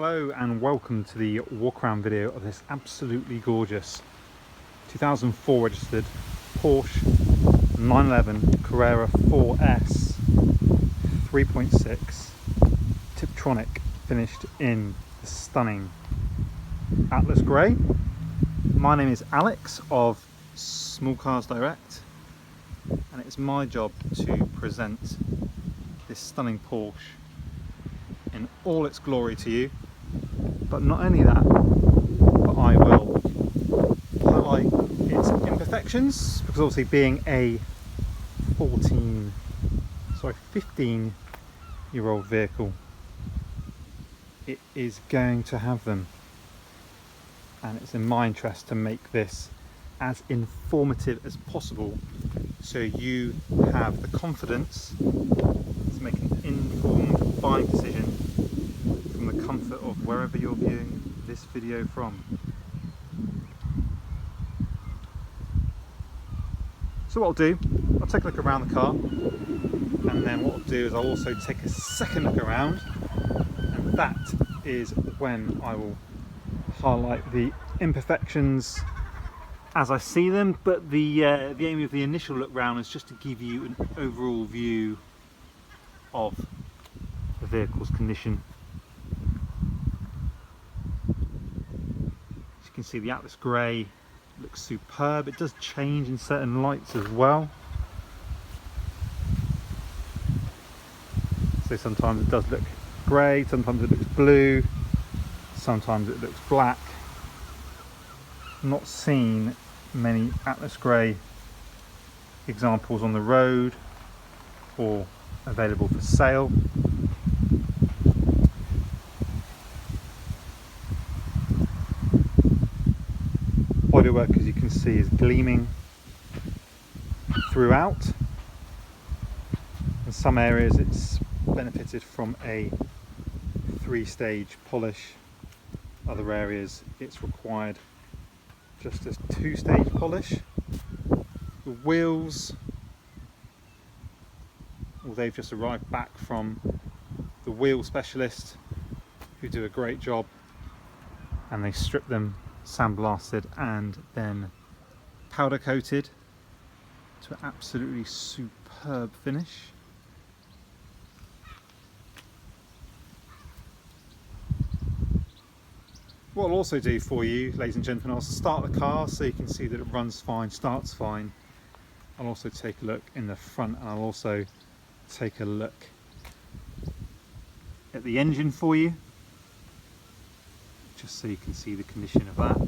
Hello and welcome to the walk around video of this absolutely gorgeous 2004 registered Porsche 911 Carrera 4S 3.6 Tiptronic, finished in the stunning Atlas Grey. My name is Alex of Small Cars Direct, and it's my job to present this stunning Porsche in all its glory to you. But not only that, but I will highlight its imperfections, because obviously being a 15-year-old vehicle, it is going to have them, and it's in my interest to make this as informative as possible so you have the confidence to make an informed buying decision from the comfort of wherever you're viewing this video from. So what I'll do, I'll take a look around the car, and then what I'll do is I'll also take a second look around, and that is when I will highlight the imperfections as I see them. But the aim of the initial look round is just to give you an overall view of the vehicle's condition. As you can see, the Atlas Grey looks superb. It does change in certain lights as well, so sometimes it does look grey, sometimes it looks blue, sometimes it looks black. Not seen many Atlas Grey examples on the road or available for sale. Bodywork, as you can see, is gleaming throughout. In some areas it's benefited from a 3-stage polish, other areas it's required just a 2-stage polish. The wheels, well, they've just arrived back from the wheel specialist, who do a great job, and they strip them, sandblasted, and then powder coated to an absolutely superb finish. What I'll also do for you, ladies and gentlemen, I'll start the car so you can see that it runs fine, starts fine. I'll also take a look in the front, and I'll also take a look at the engine for you, just so you can see the condition of that.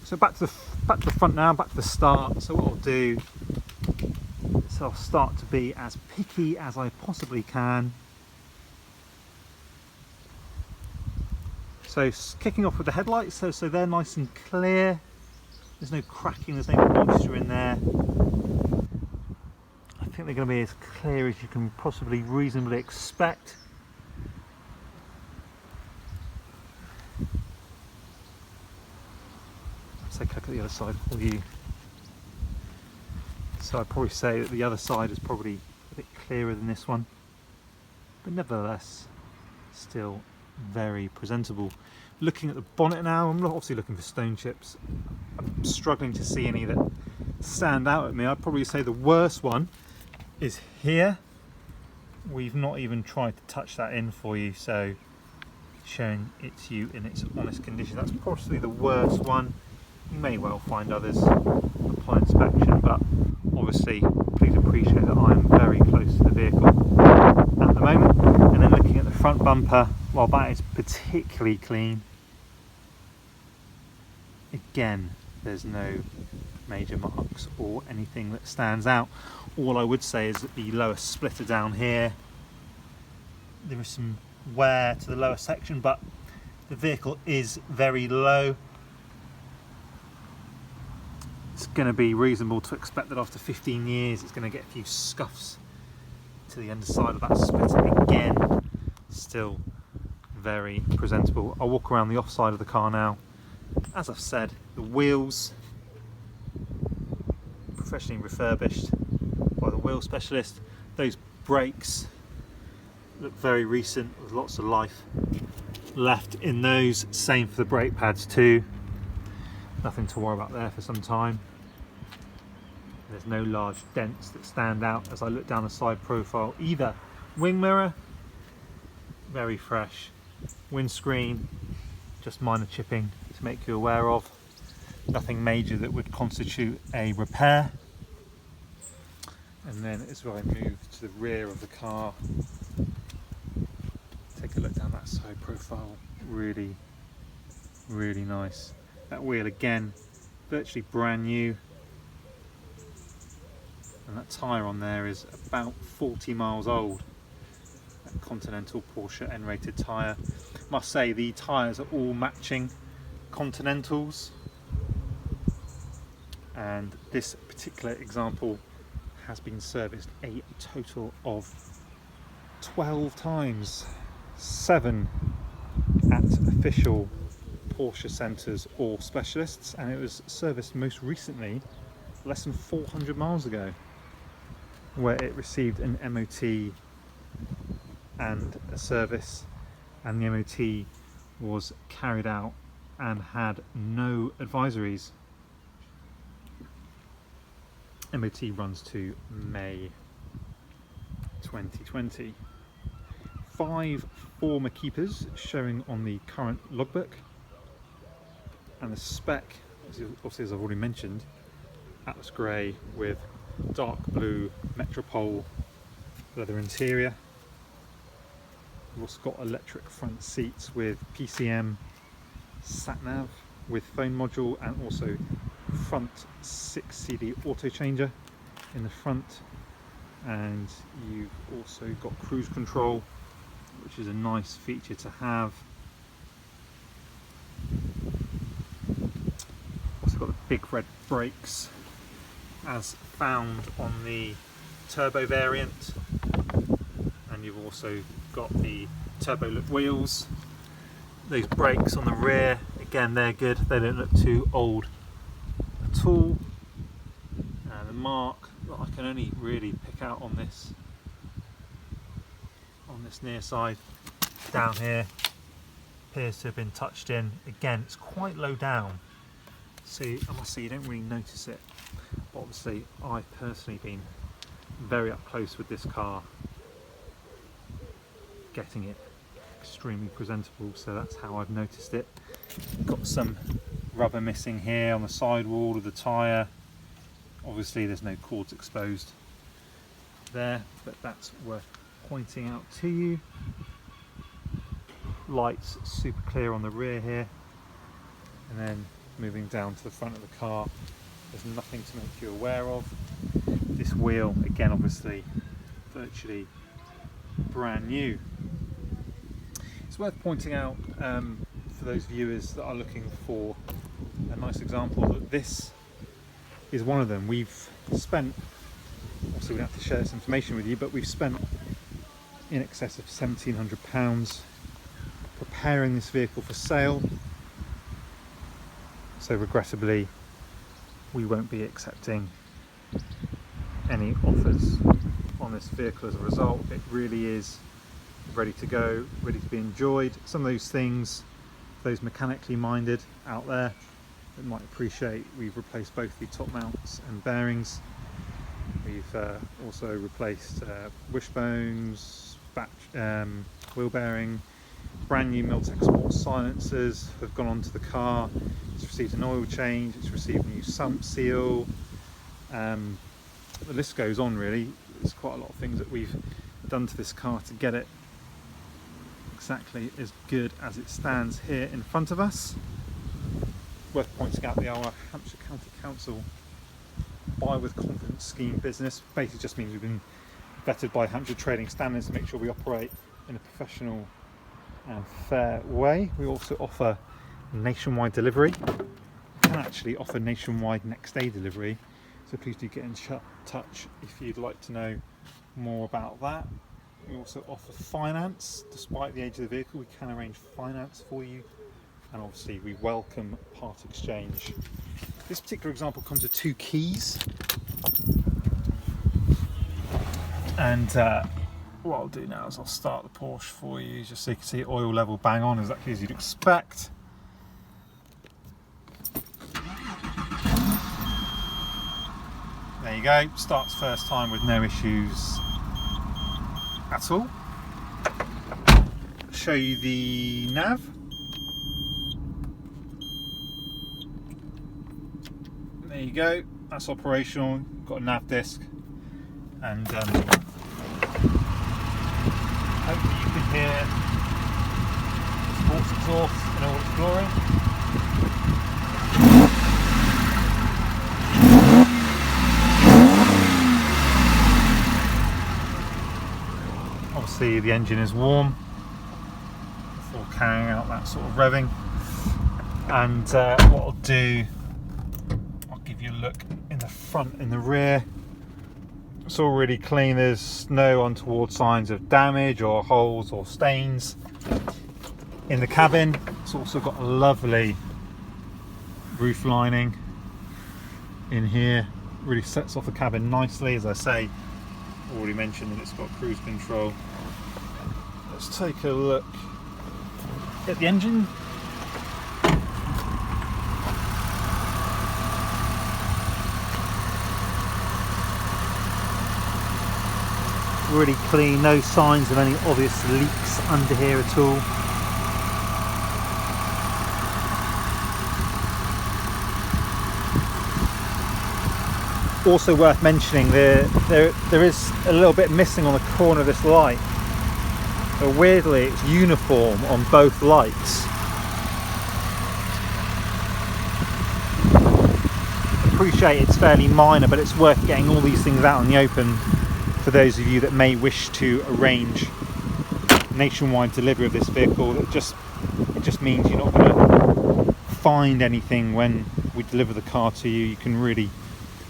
So back to the front now, back to the start. So what I'll do is I'll start to be as picky as I possibly can. So kicking off with the headlights, so they're nice and clear. There's no cracking, there's no moisture in there. I think they're going to be as clear as you can possibly reasonably expect. Let's take a look at the other side for you. So I'd probably say that the other side is probably a bit clearer than this one, but nevertheless still very presentable. Looking at the bonnet now, I'm not obviously looking for stone chips. I'm struggling to see any that stand out at me. I'd probably say the worst one is here. We've not even tried to touch that in for you, so showing it to you in its honest condition. That's possibly the worst one. You may well find others upon inspection, but obviously please appreciate that I am very close to the vehicle at the moment. And then looking at the front bumper, well, that is particularly clean. Again, there's no major marks or anything that stands out. All I would say is that the lower splitter down here, there is some wear to the lower section, but the vehicle is very low. It's going to be reasonable to expect that after 15 years it's going to get a few scuffs to the underside of that splitter. Again, still very presentable. I'll walk around the off side of the car now. As I've said, the wheels, professionally refurbished by the wheel specialist. Those brakes look very recent with lots of life left in those. Same for the brake pads too. Nothing to worry about there for some time. There's no large dents that stand out as I look down the side profile either. Wing mirror, very fresh. Windscreen, just minor chipping to make you aware of. Nothing major that would constitute a repair. And then as I move to the rear of the car, take a look down that side profile. Really, really nice. That wheel again, virtually brand new. And that tyre on there is about 40 miles old. That Continental Porsche N-rated tyre. Must say the tyres are all matching Continentals. And this particular example has been serviced a total of 12 times. 7 at official Porsche centres or specialists, and it was serviced most recently less than 400 miles ago, where it received an MOT and a service, and the MOT was carried out and had no advisories. MOT runs to May 2020. 5 former keepers showing on the current logbook, and the spec, obviously as I've already mentioned, Atlas grey with dark blue Metropole leather interior. We've also got electric front seats with PCM sat nav with phone module, and also front 6 CD auto changer in the front, and you've also got cruise control, which is a nice feature to have. Also got the big red brakes as found on the turbo variant, and you've also got the turbo look wheels. Those brakes on the rear, again, they're good, they don't look too old at all. And the mark that I can only really pick out on this near side down here appears to have been touched in. Again, it's quite low down, so I must say you don't really notice it, but obviously I've personally been very up close with this car, getting it extremely presentable, so that's how I've noticed it. Got some rubber missing here on the sidewall of the tyre. Obviously there's no cords exposed there, but that's worth pointing out to you. Lights super clear on the rear here, and then moving down to the front of the car, there's nothing to make you aware of. This wheel, again, obviously virtually brand new. It's worth pointing out for those viewers that are looking for a nice example that this is one of them. We've spent, obviously we don't have to share this information with you, but we've spent in excess of £1,700 preparing this vehicle for sale. So regrettably, we won't be accepting any offers on this vehicle as a result. It really is ready to go, ready to be enjoyed. Some of those things, those mechanically minded out there that might appreciate, we've replaced both the top mounts and bearings. We've also replaced wishbones, wheel bearing, brand new Milton Sport silencers have gone onto the car. It's received an oil change, it's received a new sump seal. The list goes on really. There's quite a lot of things that we've done to this car to get it exactly as good as it stands here in front of us. Worth pointing out our Hampshire County Council Buy with Confidence scheme business basically just means we've been vetted by Hampshire Trading Standards to make sure we operate in a professional and fair way. We also offer nationwide delivery. We can actually offer nationwide next day delivery, so please do get in touch if you'd like to know more about that. We also offer finance. Despite the age of the vehicle, we can arrange finance for you, and obviously we welcome part exchange. This particular example comes with 2 keys, and what I'll do now is I'll start the Porsche for you just so you can see oil level bang on, exactly as you'd expect. There you go, starts first time with no issues at all. Show you the nav. There you go, that's operational, got a nav disc, and hopefully you can hear the sports exhaust in all its glory. Obviously the engine is warm before carrying out that sort of revving, and what I'll do, I'll give you a look in the front, in the rear. It's all really clean, there's no untoward signs of damage or holes or stains. In the cabin, it's also got a lovely roof lining in here, really sets off the cabin nicely. As I say, already mentioned that it's got cruise control. Let's take a look at the engine. Really clean, no signs of any obvious leaks under here at all. Also worth mentioning, there is a little bit missing on the corner of this light, but weirdly it's uniform on both lights. Appreciate it's fairly minor, but it's worth getting all these things out in the open for those of you that may wish to arrange nationwide delivery of this vehicle. It just means you're not going to find anything when we deliver the car to you. You can really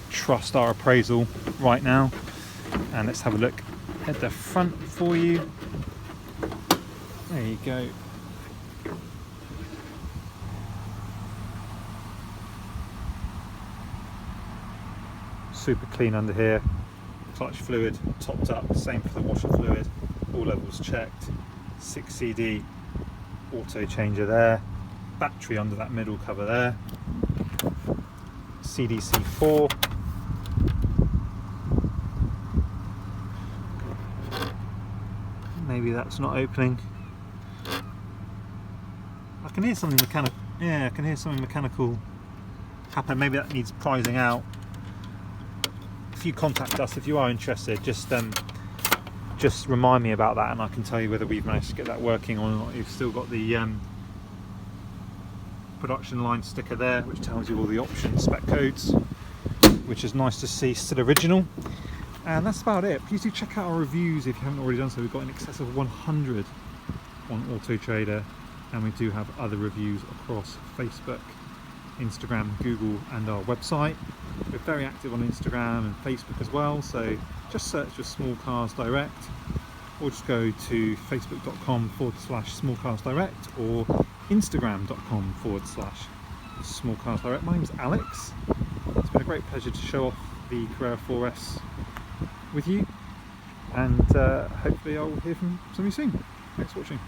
trust our appraisal right now. And let's have a look at the front for you. There you go. Super clean under here. Clutch fluid topped up, same for the washer fluid, all levels checked. 6 CD auto changer there, battery under that middle cover there, CDC4, maybe that's not opening. I can hear something mechanical. Yeah, I can hear something mechanical happen. Maybe that needs prizing out. If you contact us, if you are interested, just remind me about that, and I can tell you whether we've managed to get that working or not. You've still got the production line sticker there, which tells you all the option spec codes, which is nice to see, still original. And that's about it. Please do check out our reviews if you haven't already done so. We've got in excess of 100 on Auto Trader, and we do have other reviews across Facebook, Instagram, Google, and our website. We're very active on Instagram and Facebook as well, so just search for Small Cars Direct, or just go to facebook.com/smallcarsdirect or instagram.com/Small Cars Direct. My name's Alex. It's been a great pleasure to show off the Carrera 4S with you, and hopefully I'll hear from some of you soon. Thanks for watching.